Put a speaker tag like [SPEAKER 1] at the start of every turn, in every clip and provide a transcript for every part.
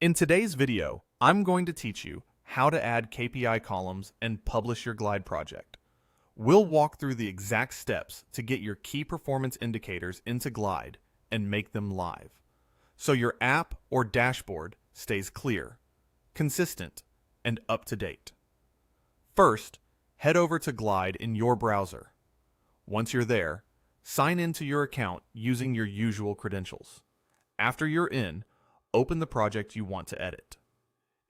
[SPEAKER 1] In today's video, I'm going to teach you how to add KPI columns and publish your Glide project. We'll walk through the exact steps to get your key performance indicators into Glide and make them live, so your app or dashboard stays clear, consistent, and up to date. First, head over to Glide in your browser. Once you're there, sign into your account using your usual credentials. After you're in, open the project you want to edit.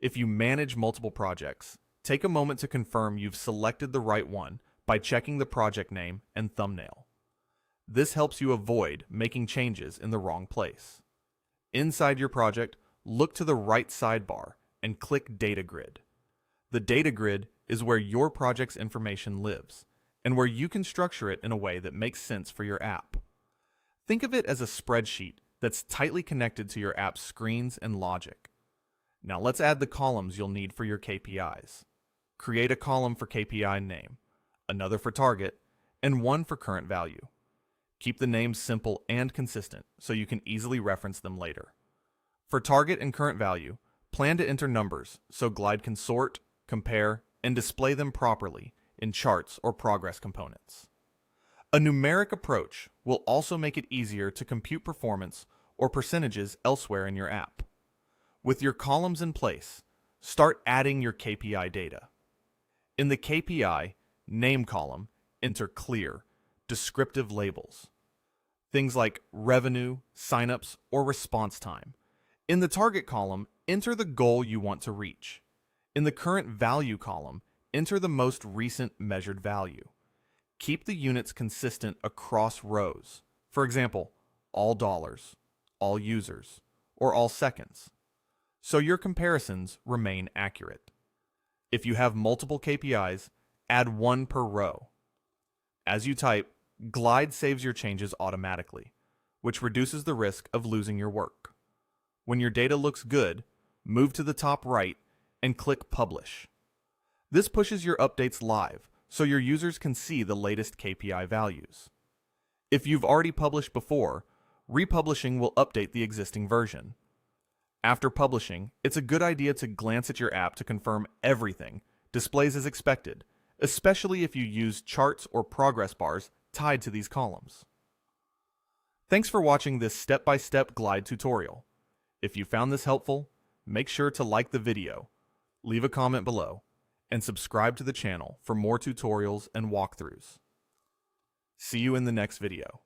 [SPEAKER 1] If you manage multiple projects, take a moment to confirm you've selected the right one by checking the project name and thumbnail. This helps you avoid making changes in the wrong place. Inside your project, look to the right sidebar and click Data Grid. The data grid is where your project's information lives and where you can structure it in a way that makes sense for your app. Think of it as a spreadsheet that's tightly connected to your app's screens and logic. Now let's add the columns you'll need for your KPIs. Create a column for KPI name, another for target, and one for current value. Keep the names simple and consistent so you can easily reference them later. For target and current value, plan to enter numbers so Glide can sort, compare, and display them properly in charts or progress components. A numeric approach will also make it easier to compute performance or percentages elsewhere in your app. With your columns in place, start adding your KPI data. In the KPI name column, enter clear, descriptive labels. Things like revenue, signups, or response time. In the target column, enter the goal you want to reach. In the current value column, enter the most recent measured value. Keep the units consistent across rows. For example, all dollars, all users, or all seconds, so your comparisons remain accurate. If you have multiple KPIs, add one per row. As you type, Glide saves your changes automatically, which reduces the risk of losing your work. When your data looks good, move to the top right and click Publish. This pushes your updates live, so your users can see the latest KPI values. If you've already published before, republishing will update the existing version. After publishing, it's a good idea to glance at your app to confirm everything displays as expected, especially if you use charts or progress bars tied to these columns. Thanks for watching this step-by-step Glide tutorial. If you found this helpful, make sure to like the video, leave a comment below, and subscribe to the channel for more tutorials and walkthroughs. See you in the next video.